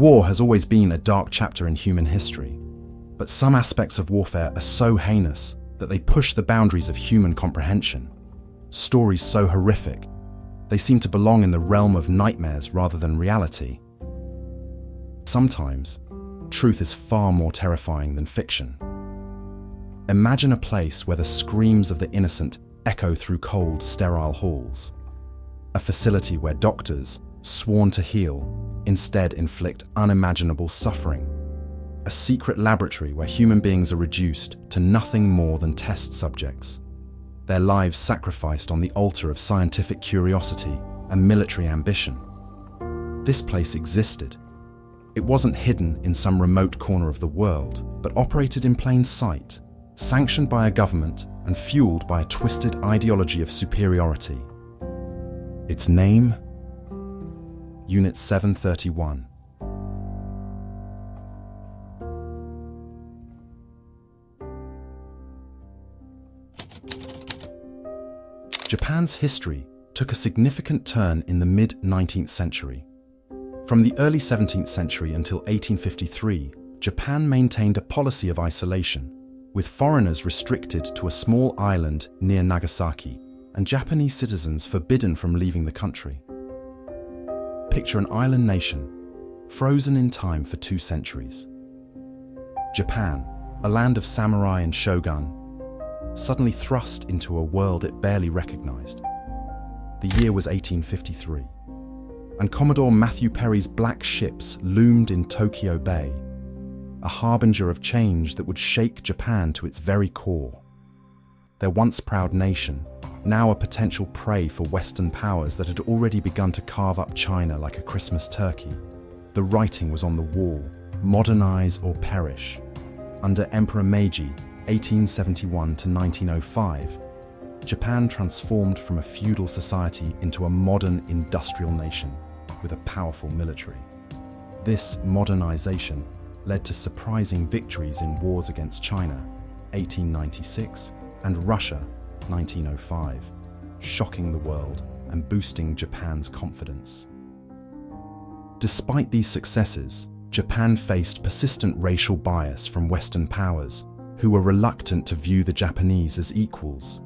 War has always been a dark chapter in human history, but some aspects of warfare are so heinous that they push the boundaries of human comprehension. Stories so horrific, they seem to belong in the realm of nightmares rather than reality. Sometimes, truth is far more terrifying than fiction. Imagine a place where the screams of the innocent echo through cold, sterile halls. A facility where doctors, sworn to heal, instead inflict unimaginable suffering. A secret laboratory where human beings are reduced to nothing more than test subjects. Their lives sacrificed on the altar of scientific curiosity and military ambition. This place existed. It wasn't hidden in some remote corner of the world, but operated in plain sight, sanctioned by a government and fueled by a twisted ideology of superiority. Its name? Unit 731. Japan's history took a significant turn in the mid-19th century. From the early 17th century until 1853, Japan maintained a policy of isolation, with foreigners restricted to a small island near Nagasaki and Japanese citizens forbidden from leaving the country. Picture an island nation, frozen in time for 2 centuries. Japan, a land of samurai and shogun, suddenly thrust into a world it barely recognized. The year was 1853, and Commodore Matthew Perry's black ships loomed in Tokyo Bay, a harbinger of change that would shake Japan to its very core. Their once proud nation, now a potential prey for Western powers that had already begun to carve up China like a Christmas turkey. The writing was on the wall: modernize or perish. Under Emperor Meiji, 1871 to 1905, Japan transformed from a feudal society into a modern industrial nation with a powerful military. This modernization led to surprising victories in wars against China, 1896, and Russia, 1905, shocking the world and boosting Japan's confidence. Despite these successes, Japan faced persistent racial bias from Western powers, who were reluctant to view the Japanese as equals.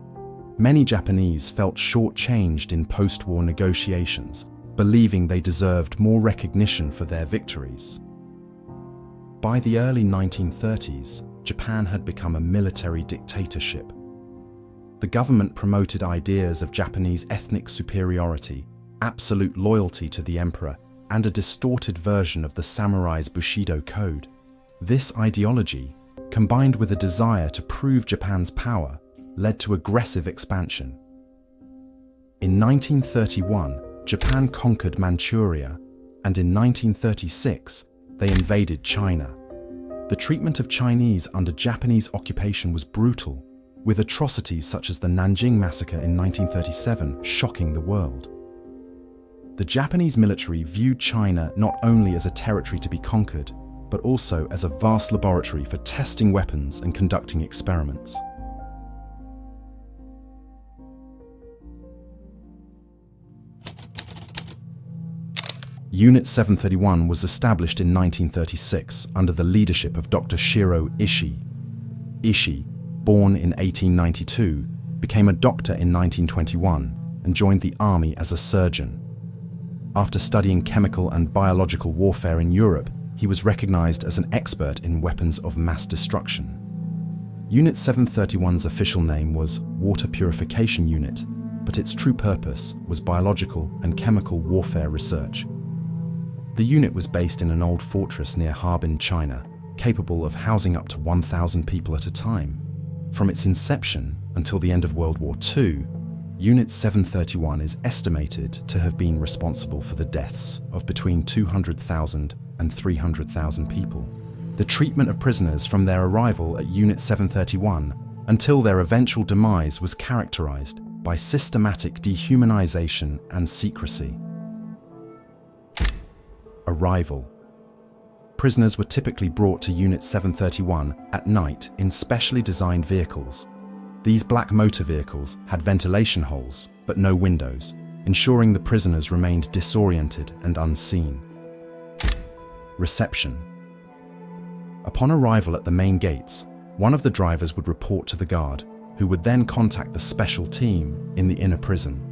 Many Japanese felt shortchanged in post-war negotiations, believing they deserved more recognition for their victories. By the early 1930s, Japan had become a military dictatorship. The government promoted ideas of Japanese ethnic superiority, absolute loyalty to the emperor, and a distorted version of the samurai's Bushido code. This ideology, combined with a desire to prove Japan's power, led to aggressive expansion. In 1931, Japan conquered Manchuria, and in 1936, they invaded China. The treatment of Chinese under Japanese occupation was brutal, with atrocities such as the Nanjing Massacre in 1937 shocking the world. The Japanese military viewed China not only as a territory to be conquered, but also as a vast laboratory for testing weapons and conducting experiments. Unit 731 was established in 1936 under the leadership of Dr. Shiro Ishii. Ishii, born in 1892, became a doctor in 1921 and joined the army as a surgeon. After studying chemical and biological warfare in Europe, he was recognized as an expert in weapons of mass destruction. Unit 731's official name was Water Purification Unit, but its true purpose was biological and chemical warfare research. The unit was based in an old fortress near Harbin, China, capable of housing up to 1,000 people at a time. From its inception until the end of World War II, Unit 731 is estimated to have been responsible for the deaths of between 200,000 and 300,000 people. The treatment of prisoners from their arrival at Unit 731 until their eventual demise was characterized by systematic dehumanization and secrecy. Arrival. Prisoners were typically brought to Unit 731 at night in specially designed vehicles. These black motor vehicles had ventilation holes, but no windows, ensuring the prisoners remained disoriented and unseen. Reception. Upon arrival at the main gates, one of the drivers would report to the guard, who would then contact the special team in the inner prison.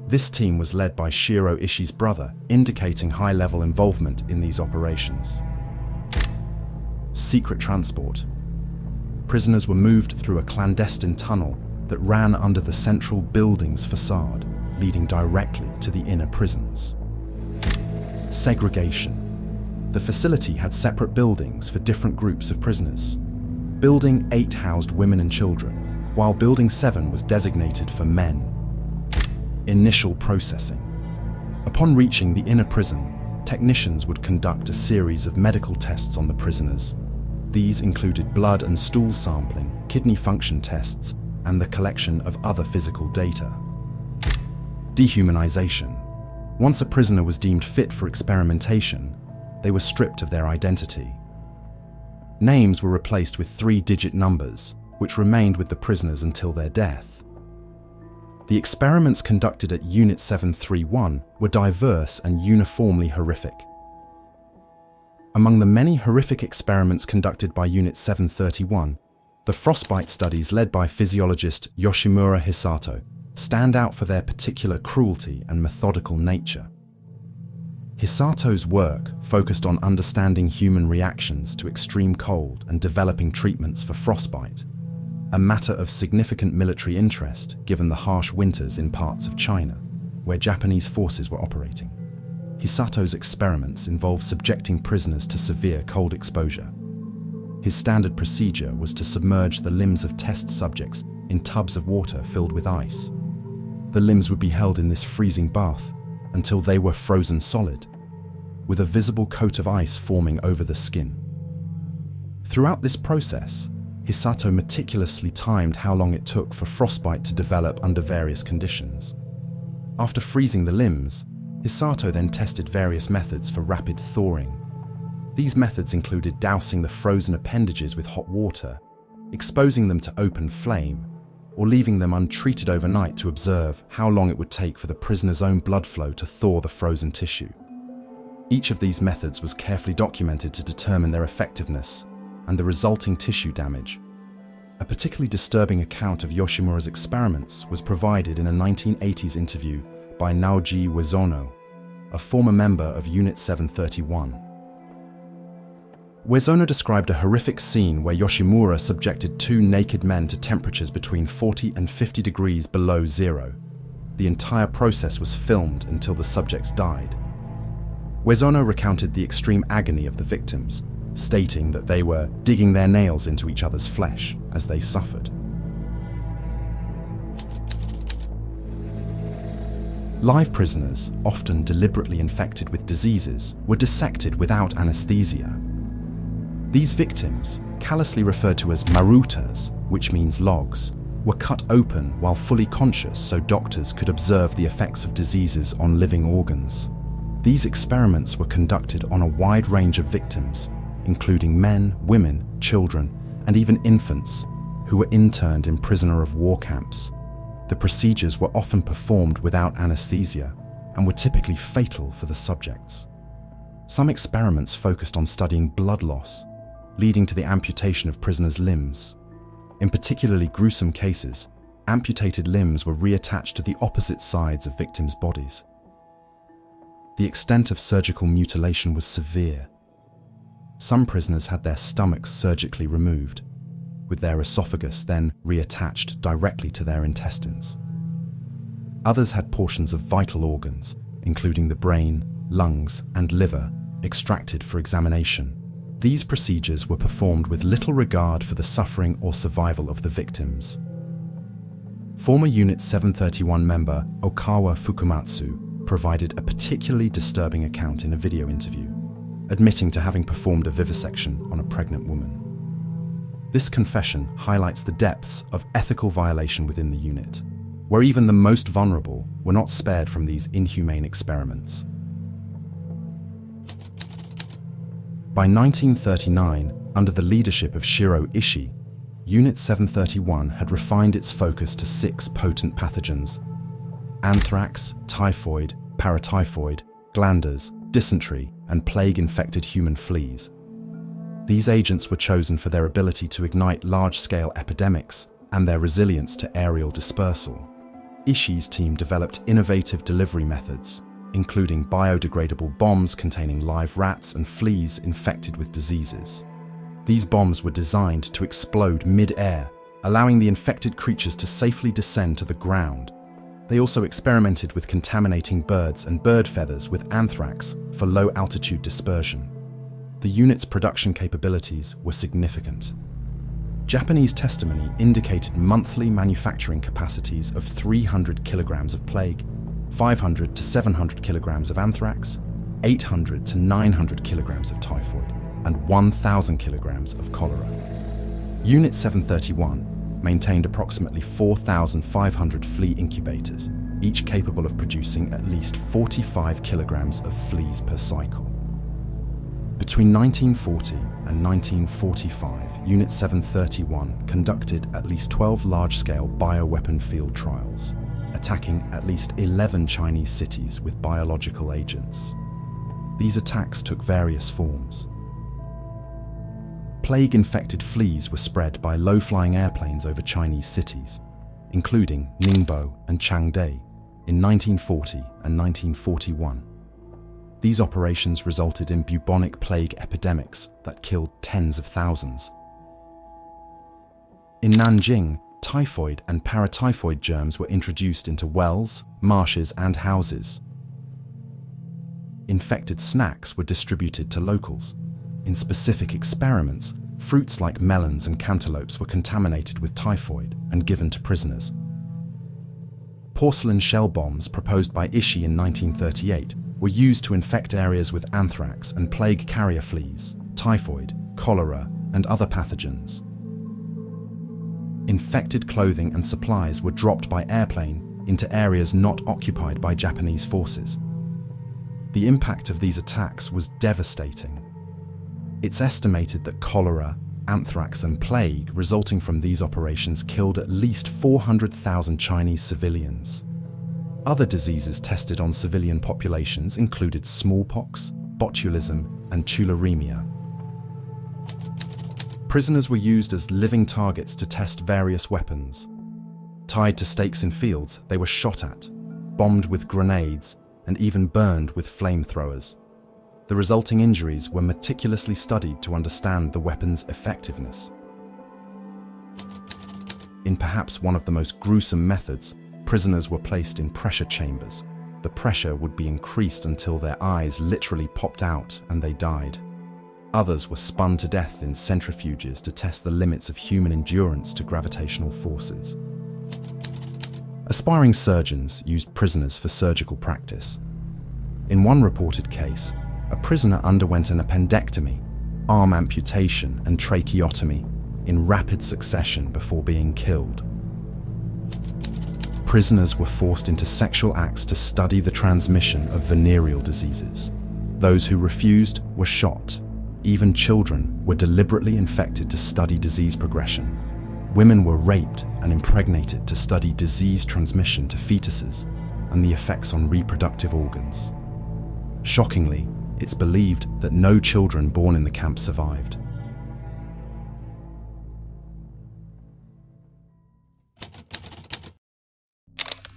This team was led by Shiro Ishii's brother, indicating high-level involvement in these operations. Secret transport. Prisoners were moved through a clandestine tunnel that ran under the central building's facade, leading directly to the inner prisons. Segregation. The facility had separate buildings for different groups of prisoners. Building 8 housed women and children, while Building 7 was designated for men. Initial processing. Upon reaching the inner prison, technicians would conduct a series of medical tests on the prisoners. These included blood and stool sampling, kidney function tests, and the collection of other physical data. Dehumanization. Once a prisoner was deemed fit for experimentation, they were stripped of their identity. Names were replaced with 3-digit numbers, which remained with the prisoners until their death. The experiments conducted at Unit 731 were diverse and uniformly horrific. Among the many horrific experiments conducted by Unit 731, the frostbite studies led by physiologist Yoshimura Hisato stand out for their particular cruelty and methodical nature. Hisato's work focused on understanding human reactions to extreme cold and developing treatments for frostbite, a matter of significant military interest given the harsh winters in parts of China, where Japanese forces were operating. Hisato's experiments involved subjecting prisoners to severe cold exposure. His standard procedure was to submerge the limbs of test subjects in tubs of water filled with ice. The limbs would be held in this freezing bath until they were frozen solid, with a visible coat of ice forming over the skin. Throughout this process, Hisato meticulously timed how long it took for frostbite to develop under various conditions. After freezing the limbs, Hisato then tested various methods for rapid thawing. These methods included dousing the frozen appendages with hot water, exposing them to open flame, or leaving them untreated overnight to observe how long it would take for the prisoner's own blood flow to thaw the frozen tissue. Each of these methods was carefully documented to determine their effectiveness and the resulting tissue damage. A particularly disturbing account of Yoshimura's experiments was provided in a 1980s interview by Naoji Uezono, a former member of Unit 731. Uezono described a horrific scene where Yoshimura subjected 2 naked men to temperatures between 40 and 50 degrees below zero. The entire process was filmed until the subjects died. Uezono recounted the extreme agony of the victims, stating that they were digging their nails into each other's flesh as they suffered. Live prisoners, often deliberately infected with diseases, were dissected without anesthesia. These victims, callously referred to as marutas, which means logs, were cut open while fully conscious so doctors could observe the effects of diseases on living organs. These experiments were conducted on a wide range of victims, including men, women, children, and even infants, who were interned in prisoner of war camps. The procedures were often performed without anesthesia and were typically fatal for the subjects. Some experiments focused on studying blood loss, leading to the amputation of prisoners' limbs. In particularly gruesome cases, amputated limbs were reattached to the opposite sides of victims' bodies. The extent of surgical mutilation was severe. Some prisoners had their stomachs surgically removed, with their esophagus then reattached directly to their intestines. Others had portions of vital organs, including the brain, lungs, and liver, extracted for examination. These procedures were performed with little regard for the suffering or survival of the victims. Former Unit 731 member Okawa Fukumatsu provided a particularly disturbing account in a video interview, admitting to having performed a vivisection on a pregnant woman. This confession highlights the depths of ethical violation within the unit, where even the most vulnerable were not spared from these inhumane experiments. By 1939, under the leadership of Shiro Ishii, Unit 731 had refined its focus to 6 potent pathogens: anthrax, typhoid, paratyphoid, glanders, dysentery, and plague-infected human fleas. These agents were chosen for their ability to ignite large-scale epidemics and their resilience to aerial dispersal. Ishii's team developed innovative delivery methods, including biodegradable bombs containing live rats and fleas infected with diseases. These bombs were designed to explode mid-air, allowing the infected creatures to safely descend to the ground. They also experimented with contaminating birds and bird feathers with anthrax for low-altitude dispersion. The unit's production capabilities were significant. Japanese testimony indicated monthly manufacturing capacities of 300 kilograms of plague, 500 to 700 kilograms of anthrax, 800 to 900 kilograms of typhoid, and 1,000 kilograms of cholera. Unit 731 maintained approximately 4,500 flea incubators, each capable of producing at least 45 kilograms of fleas per cycle. Between 1940 and 1945, Unit 731 conducted at least 12 large-scale bioweapon field trials, attacking at least 11 Chinese cities with biological agents. These attacks took various forms. Plague-infected fleas were spread by low-flying airplanes over Chinese cities, including Ningbo and Changde, in 1940 and 1941. These operations resulted in bubonic plague epidemics that killed tens of thousands. In Nanjing, typhoid and paratyphoid germs were introduced into wells, marshes, and houses. Infected snacks were distributed to locals. In specific experiments, fruits like melons and cantaloupes were contaminated with typhoid and given to prisoners. Porcelain shell bombs proposed by Ishii in 1938 were used to infect areas with anthrax and plague carrier fleas, typhoid, cholera, and other pathogens. Infected clothing and supplies were dropped by airplane into areas not occupied by Japanese forces. The impact of these attacks was devastating. It's estimated that cholera, anthrax, and plague resulting from these operations killed at least 400,000 Chinese civilians. Other diseases tested on civilian populations included smallpox, botulism, and tularemia. Prisoners were used as living targets to test various weapons. Tied to stakes in fields, they were shot at, bombed with grenades, and even burned with flamethrowers. The resulting injuries were meticulously studied to understand the weapon's effectiveness. In perhaps one of the most gruesome methods, prisoners were placed in pressure chambers. The pressure would be increased until their eyes literally popped out and they died. Others were spun to death in centrifuges to test the limits of human endurance to gravitational forces. Aspiring surgeons used prisoners for surgical practice. In one reported case, a prisoner underwent an appendectomy, arm amputation, and tracheotomy in rapid succession before being killed. Prisoners were forced into sexual acts to study the transmission of venereal diseases. Those who refused were shot. Even children were deliberately infected to study disease progression. Women were raped and impregnated to study disease transmission to fetuses and the effects on reproductive organs. Shockingly, it's believed that no children born in the camp survived.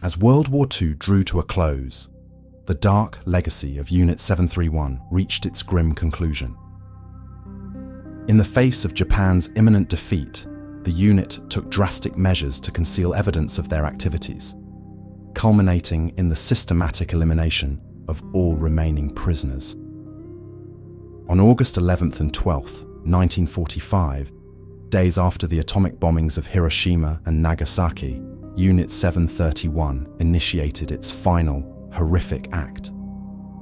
As World War II drew to a close, the dark legacy of Unit 731 reached its grim conclusion. In the face of Japan's imminent defeat, the unit took drastic measures to conceal evidence of their activities, culminating in the systematic elimination of all remaining prisoners. On August 11th and 12th, 1945, days after the atomic bombings of Hiroshima and Nagasaki, Unit 731 initiated its final, horrific act.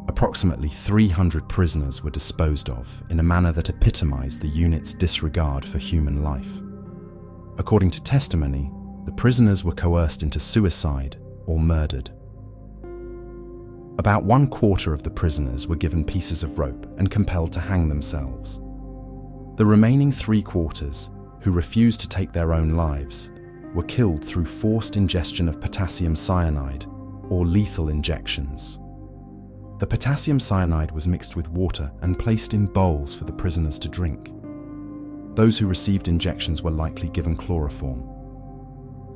Approximately 300 prisoners were disposed of in a manner that epitomized the unit's disregard for human life. According to testimony, the prisoners were coerced into suicide or murdered. About 1/4 of the prisoners were given pieces of rope and compelled to hang themselves. The remaining 3/4, who refused to take their own lives, were killed through forced ingestion of potassium cyanide or lethal injections. The potassium cyanide was mixed with water and placed in bowls for the prisoners to drink. Those who received injections were likely given chloroform.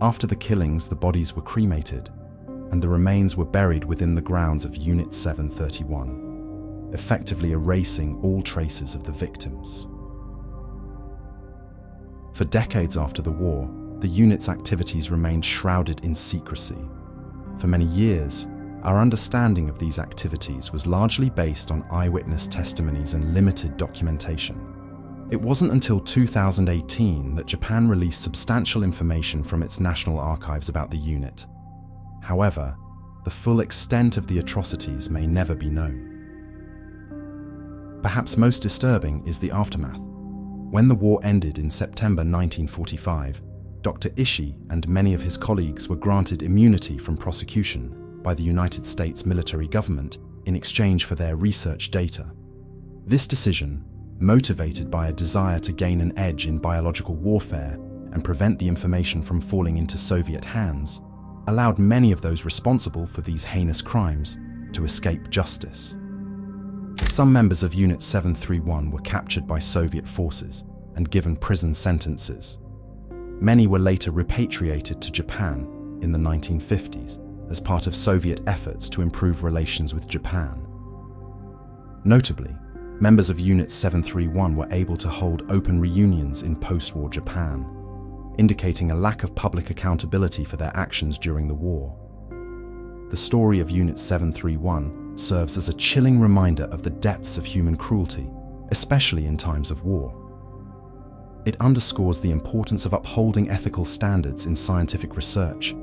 After the killings, the bodies were cremated, and the remains were buried within the grounds of Unit 731, effectively erasing all traces of the victims. For decades after the war, the unit's activities remained shrouded in secrecy. For many years, our understanding of these activities was largely based on eyewitness testimonies and limited documentation. It wasn't until 2018 that Japan released substantial information from its national archives about the unit. However, the full extent of the atrocities may never be known. Perhaps most disturbing is the aftermath. When the war ended in September 1945, Dr. Ishii and many of his colleagues were granted immunity from prosecution by the United States military government in exchange for their research data. This decision, motivated by a desire to gain an edge in biological warfare and prevent the information from falling into Soviet hands, allowed many of those responsible for these heinous crimes to escape justice. Some members of Unit 731 were captured by Soviet forces and given prison sentences. Many were later repatriated to Japan in the 1950s as part of Soviet efforts to improve relations with Japan. Notably, members of Unit 731 were able to hold open reunions in post-war Japan, indicating a lack of public accountability for their actions during the war. The story of Unit 731 serves as a chilling reminder of the depths of human cruelty, especially in times of war. It underscores the importance of upholding ethical standards in scientific research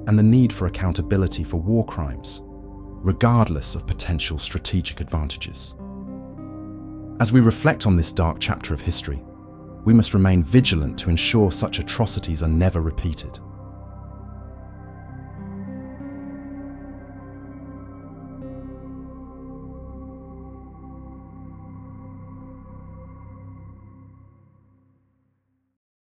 and the need for accountability for war crimes, regardless of potential strategic advantages. As we reflect on this dark chapter of history, we must remain vigilant to ensure such atrocities are never repeated.